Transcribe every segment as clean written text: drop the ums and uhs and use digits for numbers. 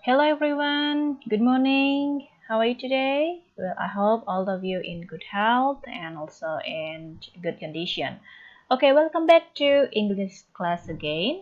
Hello everyone, good morning. How are you today? Well, I hope all of you in good health and also in good condition. Okay, welcome back to English class again.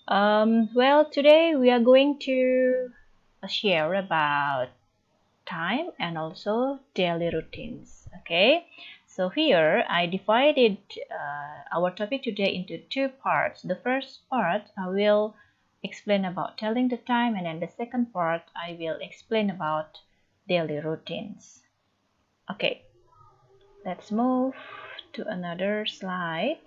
Today we are going to share about time and also daily routines. Okay, so here I divided our topic today into two parts. The first part I will explain about telling the time, and then the second part I will explain about daily routines. Okay, let's move to another slide.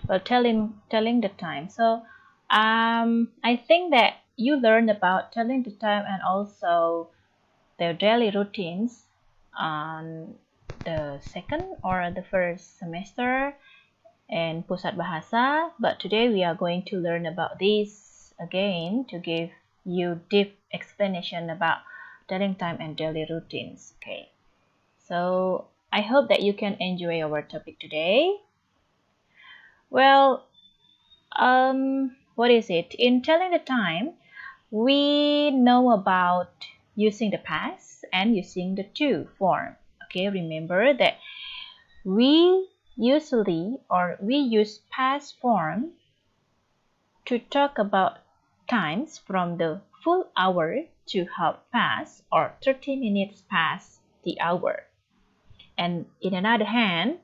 Well, telling the time. So I think that you learned about telling the time and also their daily routines on the second or the first semester in Pusat Bahasa, but today we are going to learn about this again to give you deep explanation about telling time and daily routines. Okay, so I hope that you can enjoy our topic today. Well, what is it? In telling the time, we know about using the past and using the to form. Okay, remember that we we use past form to talk about times from the full hour to half past or 30 minutes past the hour. And in another hand,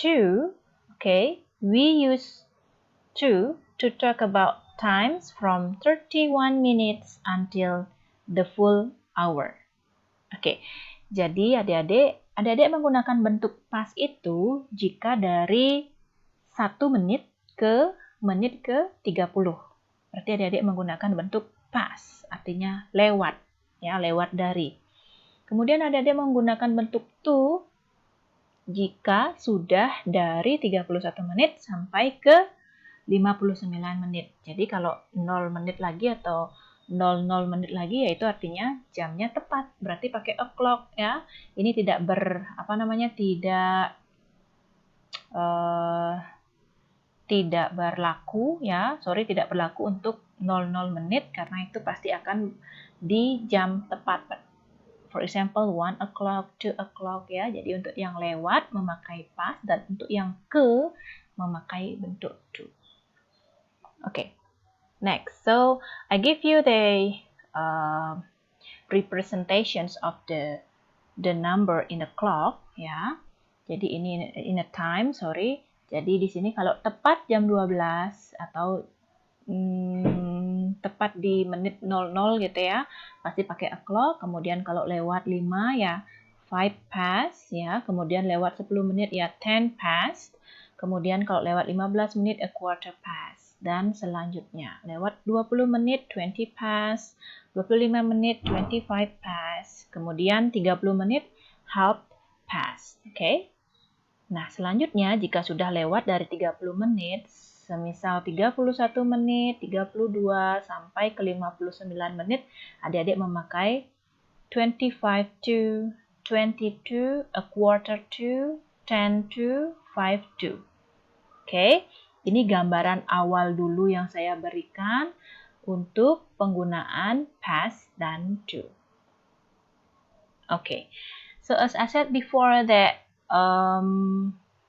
to, okay, we use to talk about times from 31 minutes until the full hour. Oke, jadi adik-adik menggunakan bentuk pas itu jika dari 1 menit ke menit ke 30. Berarti adik-adik menggunakan bentuk pas, artinya lewat, ya, lewat dari. Kemudian adik-adik menggunakan bentuk to jika sudah dari 31 menit sampai ke 59 menit. Jadi kalau 0 menit lagi atau 00 menit lagi, yaitu artinya jamnya tepat. Berarti pakai o'clock ya. Ini tidak tidak berlaku ya. Tidak berlaku untuk 00 menit karena itu pasti akan di jam tepat. For example, 1 o'clock, 2 o'clock ya. Jadi untuk yang lewat memakai past dan untuk yang ke memakai bentuk to. Okay, next. So I give you the representations of the number in the clock, ya. Jadi ini in a time, sorry. Jadi di sini kalau tepat jam 12 atau tepat di menit 00 gitu ya, pasti pakai o'clock. Kemudian kalau lewat 5 ya 5 past ya, kemudian lewat 10 menit ya 10 past. Kemudian kalau lewat 15 menit a quarter past. Dan selanjutnya lewat 20 menit 20 past, 25 menit 25 past, kemudian 30 menit half past. Oke. Nah, selanjutnya jika sudah lewat dari 30 menit, semisal 31 menit, 32 sampai ke 59 menit, adik-adik memakai 25 to, 22, a quarter to, 10 to, 5 to. Oke, ini gambaran awal dulu yang saya berikan untuk penggunaan past dan to. Okay, so as I said before that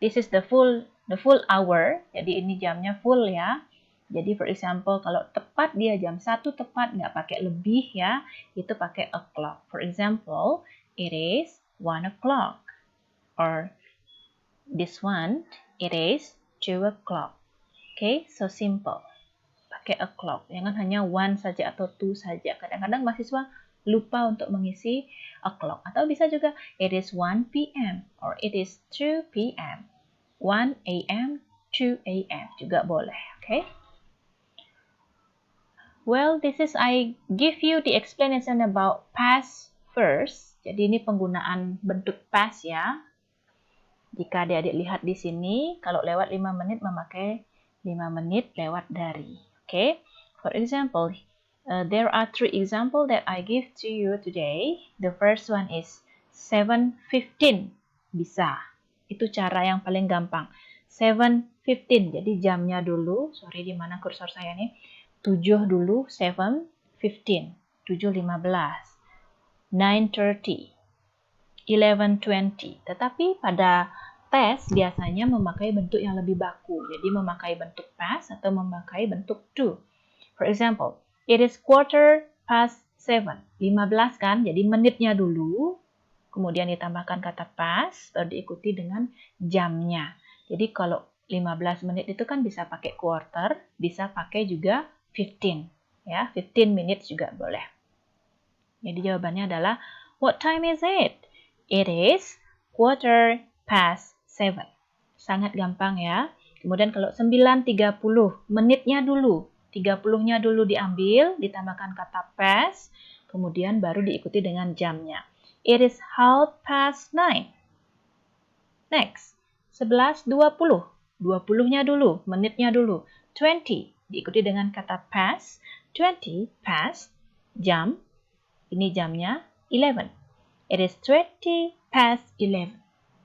this is the full hour. Jadi ini jamnya full ya. Jadi for example kalau tepat dia jam 1 tepat, nggak pakai lebih ya, itu pakai o'clock. For example, it is 1 o'clock or this one it is 2 o'clock. Okay, so simple. Pakai o'clock, jangan hanya 1 saja atau 2 saja. Kadang-kadang mahasiswa lupa untuk mengisi o'clock. Atau bisa juga it is 1 p.m. or it is 2 p.m. 1 a.m., 2 a.m. juga boleh. Okay? Well, this is I give you the explanation about past first. Jadi ini penggunaan bentuk past ya. Jika adik-adik lihat di sini, kalau lewat 5 menit memakai 5 menit lewat dari. Okay? For example, there are 3 examples that I give to you today. The first one is 7:15. Bisa. Itu cara yang paling gampang. 7:15. Jadi jamnya dulu. Sorry, di mana kursor saya nih? 7 dulu, 7, 15, 7.15, 9:30, 11:20. Tetapi pada past biasanya memakai bentuk yang lebih baku. Jadi memakai bentuk past atau memakai bentuk to. For example, it is 7:15. 15 kan? Jadi menitnya dulu, kemudian ditambahkan kata past, baru diikuti dengan jamnya. Jadi kalau 15 menit itu kan bisa pakai quarter, bisa pakai juga 15. Ya, 15 minutes juga boleh. Jadi jawabannya adalah, what time is it? It is 7:15. Sangat gampang ya. Kemudian kalau 9:30, menitnya dulu. 30-nya dulu diambil, ditambahkan kata past, kemudian baru diikuti dengan jamnya. It is 9:30. Next, 11:20. 20-nya dulu, menitnya dulu. 20, diikuti dengan kata past. 20 past, jam. Ini jamnya 11. It is 20:11.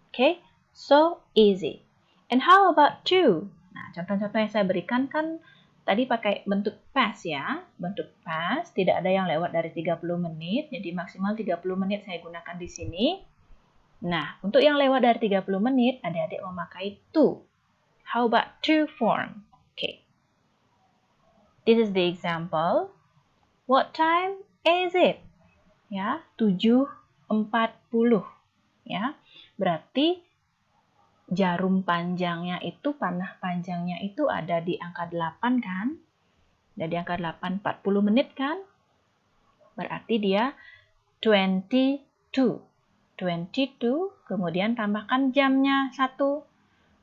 Okay, so easy. And how about to? Nah, contoh-contoh yang saya berikan kan tadi pakai bentuk past ya. Bentuk past, tidak ada yang lewat dari 30 menit. Jadi maksimal 30 menit saya gunakan di sini. Nah, untuk yang lewat dari 30 menit, adik-adik memakai to. How about to form? Okay. This is the example. What time is it? Ya, 7:40. Ya, berarti jarum panjangnya itu, panah panjangnya itu ada di angka 8 kan? Ada di angka 8, 40 menit kan? Berarti dia 22. 22, kemudian tambahkan jamnya 1.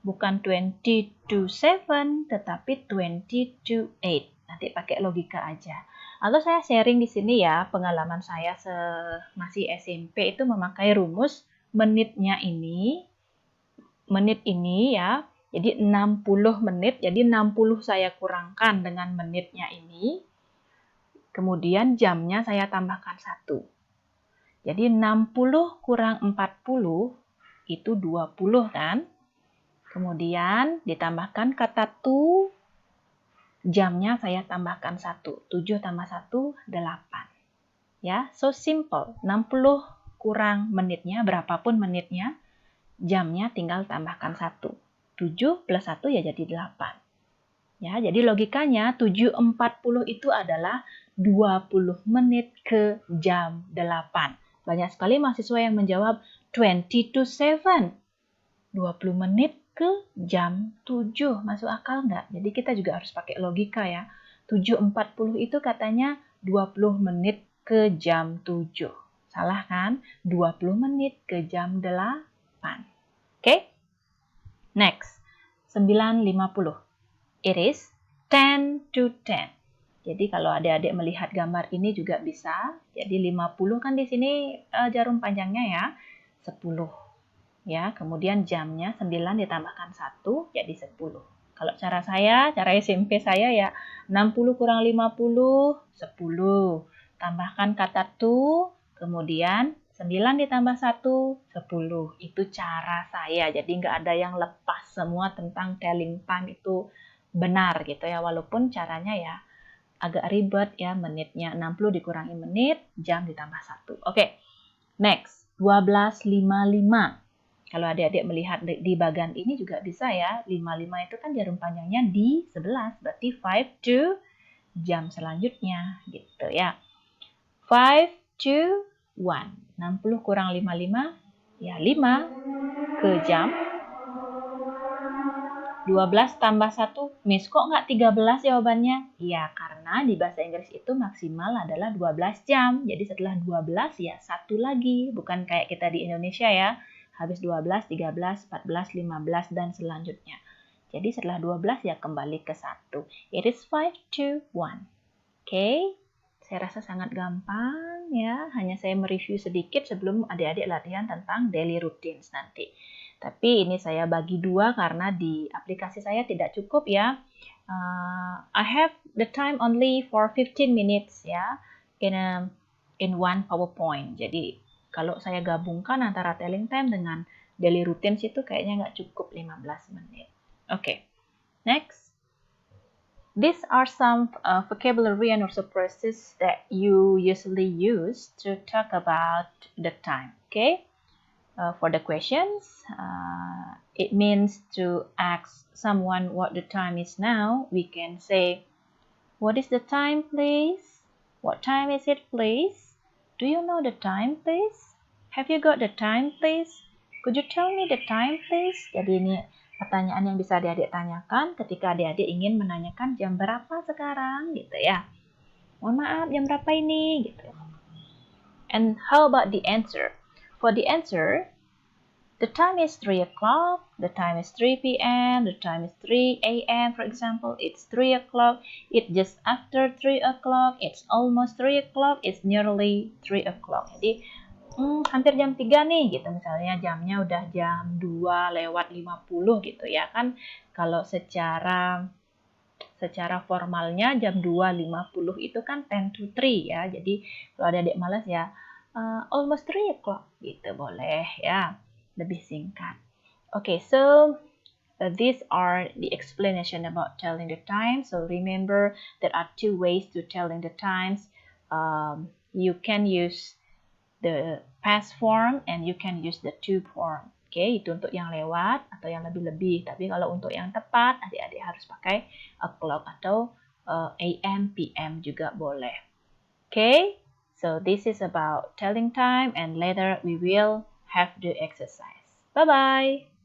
Bukan 20 to 7, tetapi 20 to 8. Nanti pakai logika aja. Atau saya sharing di sini ya, pengalaman saya masih SMP itu memakai rumus menitnya ini, menit ini ya, jadi 60 menit, jadi 60 saya kurangkan dengan menitnya ini, kemudian jamnya saya tambahkan 1. Jadi 60 kurang 40 itu 20 kan? Kemudian ditambahkan kata to, jamnya saya tambahkan 1. 7 tambah 1, 8. Ya, so simple. 60 kurang menitnya, berapapun menitnya, jamnya tinggal tambahkan 1. 7 plus 1 ya jadi 8. Ya, jadi logikanya 7:40 itu adalah 20 menit ke jam 8. Banyak sekali mahasiswa yang menjawab 20 to 7. 20 menit ke jam 7. Masuk akal nggak? Jadi kita juga harus pakai logika ya. 7:40 itu katanya 20 menit ke jam 7. Salah kan? 20 menit ke jam 8. Oke? Next. 9:50. It is 10 to 10. Jadi kalau adik-adik melihat gambar ini juga bisa. Jadi 50 kan di sini jarum panjangnya ya. 10. Ya, kemudian jamnya 9 ditambahkan 1 jadi 10. Kalau cara saya, cara SMP saya ya 60 kurang 50, 10. Tambahkan kata to, kemudian 9 ditambah 1, 10. Itu cara saya. Jadi nggak ada yang lepas, semua tentang telling time itu benar gitu ya. Walaupun caranya ya agak ribet ya, menitnya 60 dikurangi menit, jam ditambah 1. Oke, next, 12:55. Kalau adik-adik melihat di bagian ini juga bisa ya, 55 itu kan jarum panjangnya di 11, berarti 5 to jam selanjutnya gitu ya. 5 to 1, 60 kurang 55, ya 5 ke jam. 12 tambah 1, Miss kok nggak 13 jawabannya? Ya, karena di bahasa Inggris itu maksimal adalah 12 jam. Jadi setelah 12 ya satu lagi. Bukan kayak kita di Indonesia ya. Habis 12, 13, 14, 15, dan selanjutnya. Jadi setelah 12 ya kembali ke 1. It is 5 to 1. Oke, saya rasa sangat gampang ya. Hanya saya mereview sedikit sebelum adik-adik latihan tentang daily routines nanti. Tapi ini saya bagi dua karena di aplikasi saya tidak cukup ya. I have the time only for 15 minutes ya in one PowerPoint. Jadi kalau saya gabungkan antara telling time dengan daily routines itu kayaknya nggak cukup 15 menit. Oke, next. These are some vocabulary and also phrases that you usually use to talk about the time. Okay. For the questions, it means to ask someone what the time is now. We can say, "What is the time, please? What time is it, please? Do you know the time, please? Have you got the time, please? Could you tell me the time, please?" Jadi ini pertanyaan yang bisa adik-adik tanyakan ketika adik-adik ingin menanyakan jam berapa sekarang gitu ya. Mohon maaf, jam berapa ini gitu. And how about the answer? For the answer, the time is 3 o'clock, the time is 3 p.m., the time is 3 a.m. For example, it's 3 o'clock, it's just after 3 o'clock, it's almost 3 o'clock, it's nearly 3 o'clock. Jadi, hampir jam 3 nih gitu. Misalnya jamnya udah jam 2:50 gitu ya kan. Kalau secara formalnya jam 2:50 itu kan 10 to 3 ya. Jadi, kalau adik-adik malas ya, almost 3 o'clock gitu boleh ya. Lebih singkat. Okay, so these are the explanation about telling the time. So remember, there are two ways to telling the times. You can use the past form and you can use the to form. Okay, itu untuk yang lewat atau yang lebih-lebih. Tapi kalau untuk yang tepat, adik-adik harus pakai o'clock atau AM, PM juga boleh. Okay, so this is about telling time, and later we will have the exercise. Bye-bye.